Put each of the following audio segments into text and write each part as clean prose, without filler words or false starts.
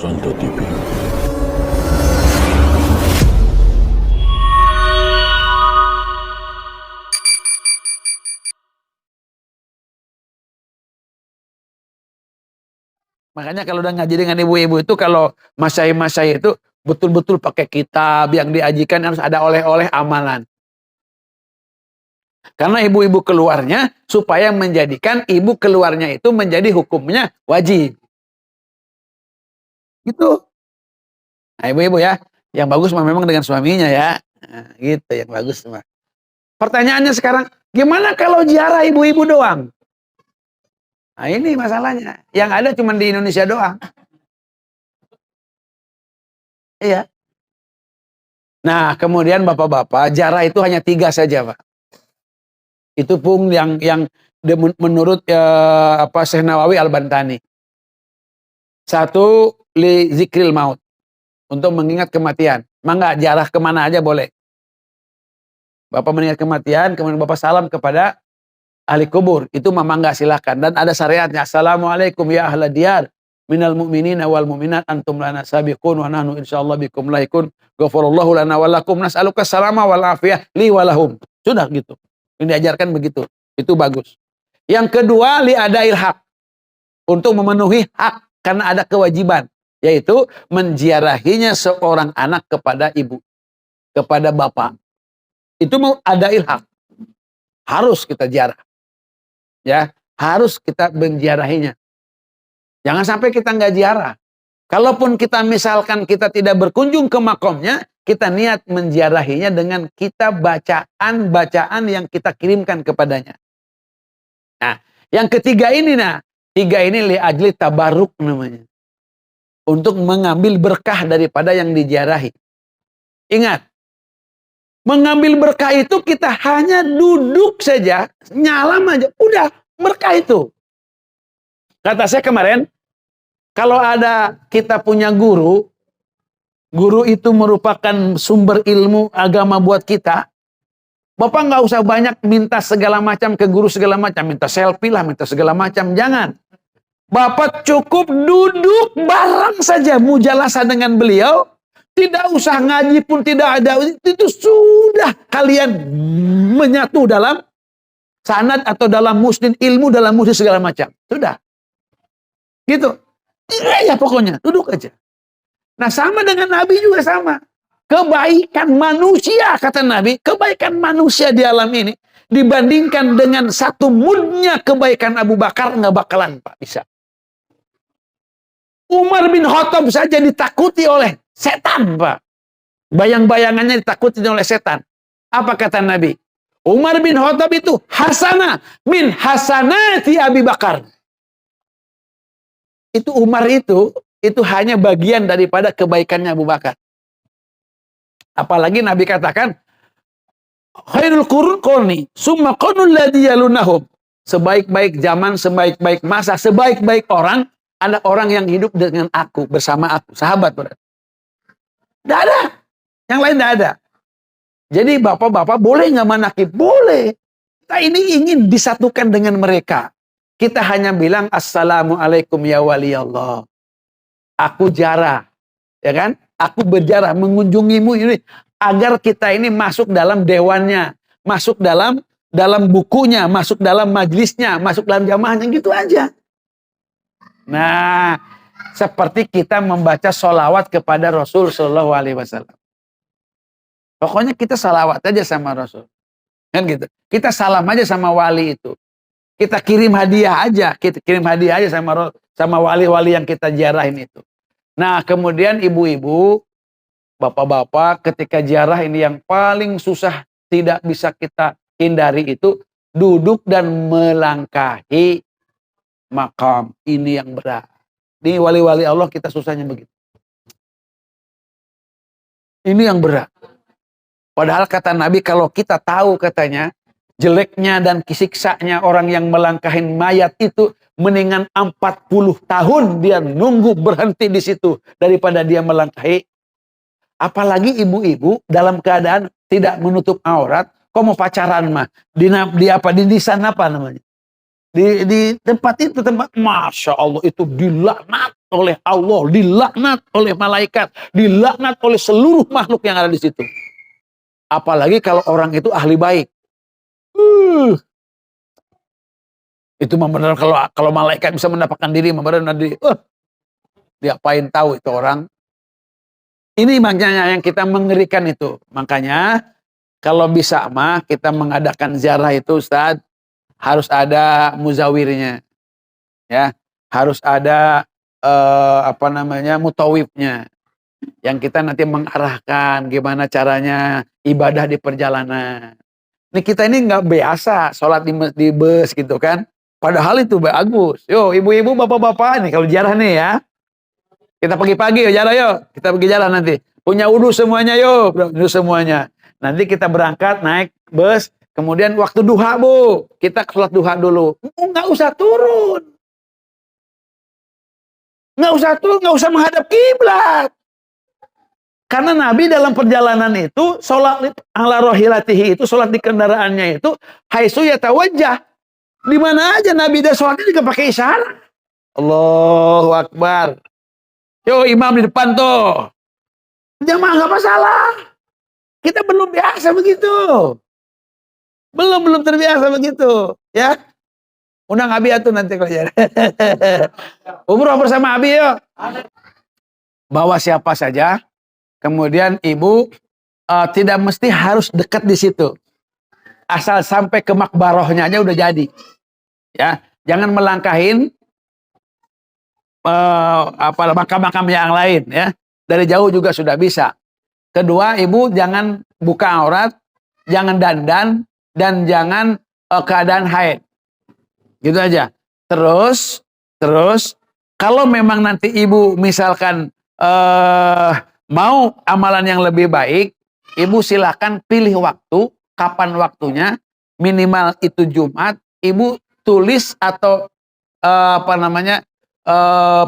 Santo TV. Makanya kalau udah ngaji dengan ibu-ibu itu, kalau masyai-masyai itu betul-betul pakai kitab yang diajikan, harus ada oleh-oleh amalan. Karena ibu-ibu keluarnya supaya menjadikan ibu keluarnya itu menjadi hukumnya wajib. Gitu. Nah, ibu-ibu ya, yang bagus memang dengan suaminya ya. Nah, gitu yang bagus mah. Pertanyaannya sekarang, gimana kalau ziarah ibu-ibu doang? Nah, ini masalahnya. Yang ada cuma di Indonesia doang. Iya. Nah, kemudian bapak-bapak, ziarah itu hanya 3 saja, Pak. Itu pun yang menurut Syekh Nawawi Al-Bantani. 1, li zikril maut, untuk mengingat kematian. Mangga ziarah kemana aja boleh. Bapak mengingat kematian, kemudian Bapak salam kepada ahli kubur, itu mangga silahkan. Dan ada syariatnya. Assalamualaikum ya ahla diyar minal mu'minina wal mu'minat antum lana sabiqun wa nahnu insyaallah bikum laikun ghafarallahu lana wa lakum nas'aluka salama wal afiyah li walahum. Sudah gitu. Ini diajarkan begitu. Itu bagus. Yang kedua, li adail haq, untuk memenuhi hak, karena ada kewajiban, yaitu menziarahinya seorang anak kepada ibu, kepada bapak. Itu mau adail hak. Harus kita ziarah. Ya, harus kita menziarahinya. Jangan sampai kita nggak ziarah. Kalaupun kita misalkan kita tidak berkunjung ke makomnya, kita niat menziarahinya dengan kita bacaan-bacaan yang kita kirimkan kepadanya. Nah, yang ketiga ini, 3 ini li ajli tabaruk namanya. Untuk mengambil berkah daripada yang diziarahi. Ingat, mengambil berkah itu kita hanya duduk saja, nyalam aja, udah berkah itu. Kata saya kemarin, kalau ada kita punya guru itu merupakan sumber ilmu agama buat kita, Bapak nggak usah banyak minta segala macam ke guru segala macam, minta selfie lah, minta segala macam, jangan. Bapak cukup duduk bareng saja, mujalasah dengan beliau, tidak usah ngaji pun tidak ada, itu sudah kalian menyatu dalam sanad atau dalam musnid ilmu, dalam musnid segala macam. Sudah. Gitu. Ya pokoknya, duduk aja. Nah, sama dengan Nabi juga sama. Kebaikan manusia, kata Nabi, kebaikan manusia di alam ini dibandingkan dengan 1 mudnya kebaikan Abu Bakar, nggak bakalan, Pak, bisa. Umar bin Khattab saja ditakuti oleh setan, Pak. Bayang-bayangannya ditakuti oleh setan. Apa kata Nabi? Umar bin Khattab itu hasanah min hasanati Abi Bakar. Itu Umar itu hanya bagian daripada kebaikannya Abu Bakar. Apalagi Nabi katakan, khairul qurun qarni, summa qarnul ladzi yalunahum. Sebaik-baik zaman, sebaik-baik masa, sebaik-baik orang, ada orang yang hidup dengan aku, bersama aku, sahabat berarti. Tidak ada. Yang lain tidak ada. Jadi bapak-bapak boleh nggak manakib? Boleh. Kita ini ingin disatukan dengan mereka. Kita hanya bilang, assalamualaikum ya wali Allah. Aku ziarah. Ya kan? Aku berziarah mengunjungimu ini. Agar kita ini masuk dalam dewannya. Masuk dalam bukunya. Masuk dalam majlisnya. Masuk dalam jamaahnya. Gitu aja. Nah, seperti kita membaca sholawat kepada Rasul Shallallahu Alaihi Wasallam. Pokoknya kita salawat aja sama Rasul, kan gitu. Kita salam aja sama wali itu. Kita kirim hadiah aja, sama wali-wali yang kita ziarahin itu. Nah, kemudian ibu-ibu, bapak-bapak, ketika ziarah ini yang paling susah, tidak bisa kita hindari itu duduk dan melangkahi makam. Ini yang berat. Ini wali-wali Allah kita susahnya begitu. Ini yang berat. Padahal kata Nabi, kalau kita tahu katanya jeleknya dan siksanya orang yang melangkahin mayat itu, mendingan 40 tahun dia nunggu berhenti di situ daripada dia melangkahi. Apalagi ibu-ibu dalam keadaan tidak menutup aurat, kok mau pacaran mah di nisan apa namanya? Di tempat itu, tempat Masya Allah itu dilaknat oleh Allah, dilaknat oleh malaikat, dilaknat oleh seluruh makhluk yang ada di situ. Apalagi kalau orang itu ahli baik. Itu benar kalau malaikat bisa mendapatkan diri, benar diri. Diapain tahu itu orang. Ini makanya yang kita mengerikan itu. Makanya kalau bisa mah kita mengadakan ziarah itu, Ustaz, harus ada muzawirnya. Ya, harus ada mutawifnya. Yang kita nanti mengarahkan gimana caranya ibadah di perjalanan. Ini kita ini nggak biasa sholat di bus gitu kan. Padahal itu bagus. Yo, ibu-ibu, bapak-bapak nih kalau ziarah nih ya. Kita pagi-pagi yuk ziarah yuk. Kita pergi jalan nanti. Punya wudu semuanya yuk. Wudu semuanya. Nanti kita berangkat naik bus. Kemudian waktu duha, Bu. Kita sholat duha dulu. Nggak usah turun. Nggak usah menghadap kiblat. Karena Nabi dalam perjalanan itu, sholat ala rohilatihi itu, sholat di kendaraannya itu, haitsu yatawajjah. Di mana aja Nabi dah sholatnya juga pakai isyarat. Allahu Akbar. Yo, imam di depan tuh. Jamaah nggak masalah. Kita belum biasa begitu. Belum terbiasa begitu. Ya. Undang Abi atuh nanti kalau umroh bersama Abi yuk. Bawa siapa saja. Kemudian ibu tidak mesti harus dekat di situ. Asal sampai ke makbarohnya aja udah jadi. Ya, jangan melangkahin makam-makam yang lain ya. Dari jauh juga sudah bisa. Kedua, ibu jangan buka aurat, jangan dandan, dan jangan keadaan haid. Gitu aja. Terus kalau memang nanti ibu misalkan mau amalan yang lebih baik, ibu silakan pilih waktu, kapan waktunya, minimal itu Jumat, ibu tulis atau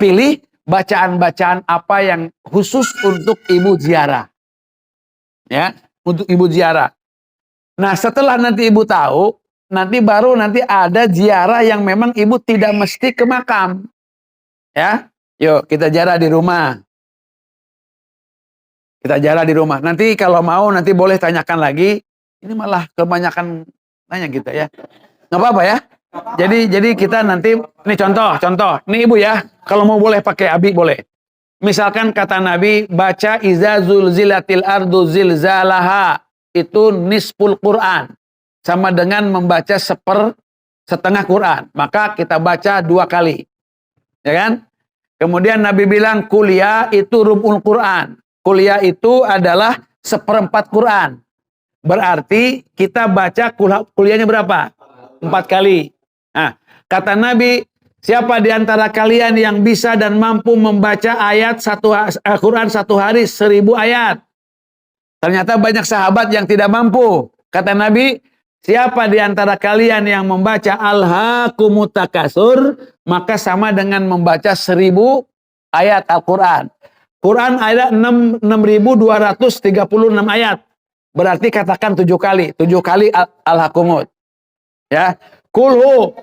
pilih bacaan-bacaan apa yang khusus untuk ibu ziarah. Ya, untuk ibu ziarah. Nah, setelah nanti ibu tahu, baru ada ziarah yang memang ibu tidak mesti ke makam. Ya, yuk kita ziarah di rumah. Kita ziarah di rumah. Nanti kalau mau nanti boleh tanyakan lagi. Ini malah kebanyakan nanya gitu ya. Nggak apa-apa ya. Jadi kita nanti ini contoh. Ini ibu ya. Kalau mau boleh pakai Abi boleh. Misalkan kata Nabi baca iza zulzilatil ardu zilzalaha, itu nisful Quran. Sama dengan membaca setengah Quran. Maka kita baca 2 kali. Ya kan? Kemudian Nabi bilang kuliah itu rub'ul Quran. Kuliah itu adalah 1/4 Quran. Berarti kita baca kuliahnya berapa? 4 kali. Nah, kata Nabi, siapa di antara kalian yang bisa dan mampu membaca ayat Quran 1 hari 1000 ayat? Ternyata banyak sahabat yang tidak mampu. Kata Nabi, siapa di antara kalian yang membaca Alhaakumut Takasur, maka sama dengan membaca 1000 ayat Al-Quran. Quran ada 6.236 ayat. Berarti katakan 7 kali. 7 kali Alhaakumut. Ya. Kulhu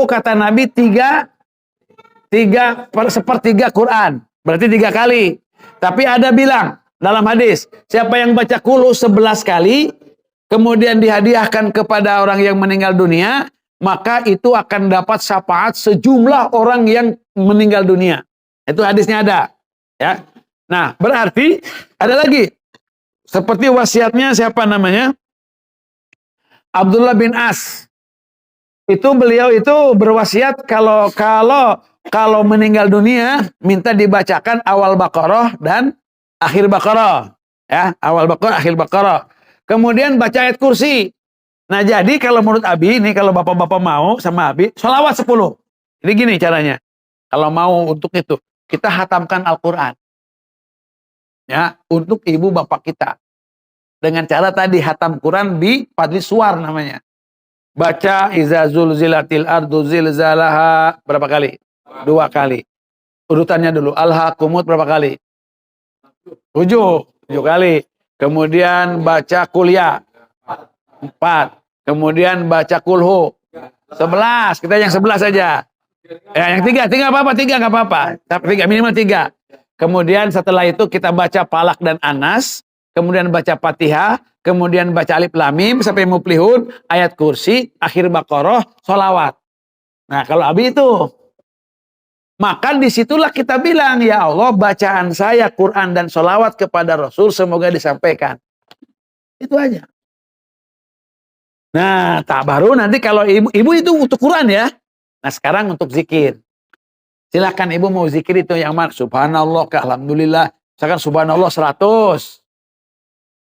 kata Nabi 3/4 Quran. Berarti 3 kali. Tapi ada bilang dalam hadis, siapa yang baca kulhu 11 kali, kemudian dihadiahkan kepada orang yang meninggal dunia, maka itu akan dapat syafaat sejumlah orang yang meninggal dunia. Itu hadisnya ada. Ya. Nah, berarti ada lagi. Seperti wasiatnya siapa namanya? Abdullah bin As. Itu beliau itu berwasiat kalau meninggal dunia minta dibacakan awal Baqarah dan akhir Baqarah. Ya, awal Baqarah, akhir Baqarah. Kemudian baca ayat kursi. Nah, jadi kalau menurut Abi, ini kalau bapak-bapak mau sama Abi, sholawat 10. Jadi gini caranya. Kalau mau untuk itu, kita hatamkan Al-Quran. Ya, untuk ibu bapak kita. Dengan cara tadi hatam Quran di Fadli Suwar namanya. Baca iza zulzilatil ardu zilzalaha berapa kali? 2 kali. Urutannya dulu. Alhaakumut berapa kali? 7 kali. Kemudian baca kuliah 4. Kemudian baca kulhu 11. Kita yang 11 saja. Ya, yang tiga apa-apa, tiga nggak apa-apa. Tapi tiga, minimal tiga. Kemudian setelah itu kita baca Falak dan Anas, kemudian baca Fatihah, kemudian baca Alif Lam Mim sampai Muflihun, ayat kursi, akhir Baqarah, sholawat. Nah, kalau Abi itu, maka disitulah kita bilang, ya Allah, bacaan saya Quran dan sholawat kepada Rasul semoga disampaikan. Itu aja. Nah, tak baru nanti kalau ibu itu untuk Quran ya. Nah, sekarang untuk zikir. Silakan ibu mau zikir itu yang mana? Subhanallah, alhamdulillah. Misalkan subhanallah 100.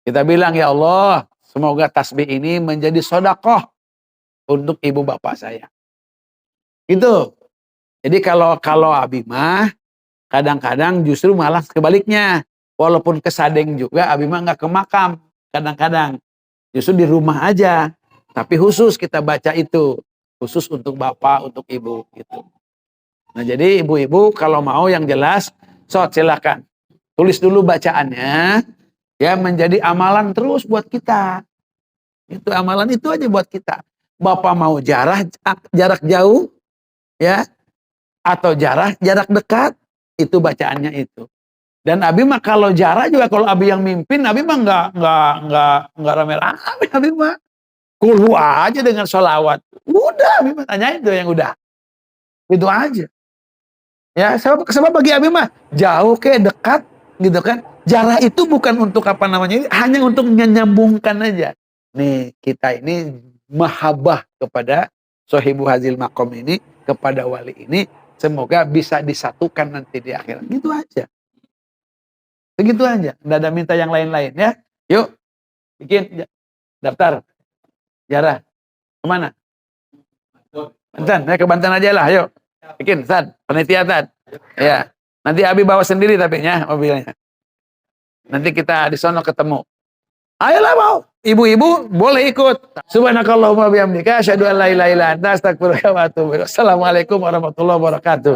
Kita bilang, ya Allah, semoga tasbih ini menjadi sodakoh untuk ibu bapak saya. Gitu. Jadi kalau Abi mah kadang-kadang justru malah kebaliknya. Walaupun ke Sadeng juga, Abi mah nggak ke makam. Kadang-kadang justru di rumah aja. Tapi khusus kita baca itu, khusus untuk bapak, untuk ibu gitu. Nah, jadi ibu-ibu kalau mau yang jelas, silakan tulis dulu bacaannya, ya menjadi amalan terus buat kita. Itu amalan itu aja buat kita. Bapak mau jarak jauh, ya, atau jarak dekat, itu bacaannya itu. Dan Abi mah kalau jarak juga kalau Abi yang mimpin, Abi mah nggak rame-rame, Abi mah kulu aja dengan sholawat. Udah, Abi mah tanyain tuh yang udah. Itu aja. Ya, sebab bagi Abi mah jauh ke dekat gitu kan. Jarak itu bukan untuk apa namanya, hanya untuk menyambungkan aja. Nih, kita ini mahabbah kepada Sohibu Hazil Makom ini, kepada wali ini, semoga bisa disatukan nanti di akhirat. Gitu aja. Begitu aja. Nggak ada minta yang lain-lain ya. Yuk, bikin daftar. Jarah. Kemana? Banten, ya ke Banten aja lah, yuk. Bikin, Tan. Panitia, Tan. Ya. Nanti Abi bawa sendiri tapi ya mobilnya. Nanti kita di sono ketemu. Ayolah mau. Ibu-ibu boleh ikut. Subhanakallahumma bihamdika asyhadu an la ilaha illa anta astaghfiruka wa atubu ilaik. Assalamualaikum warahmatullahi wabarakatuh.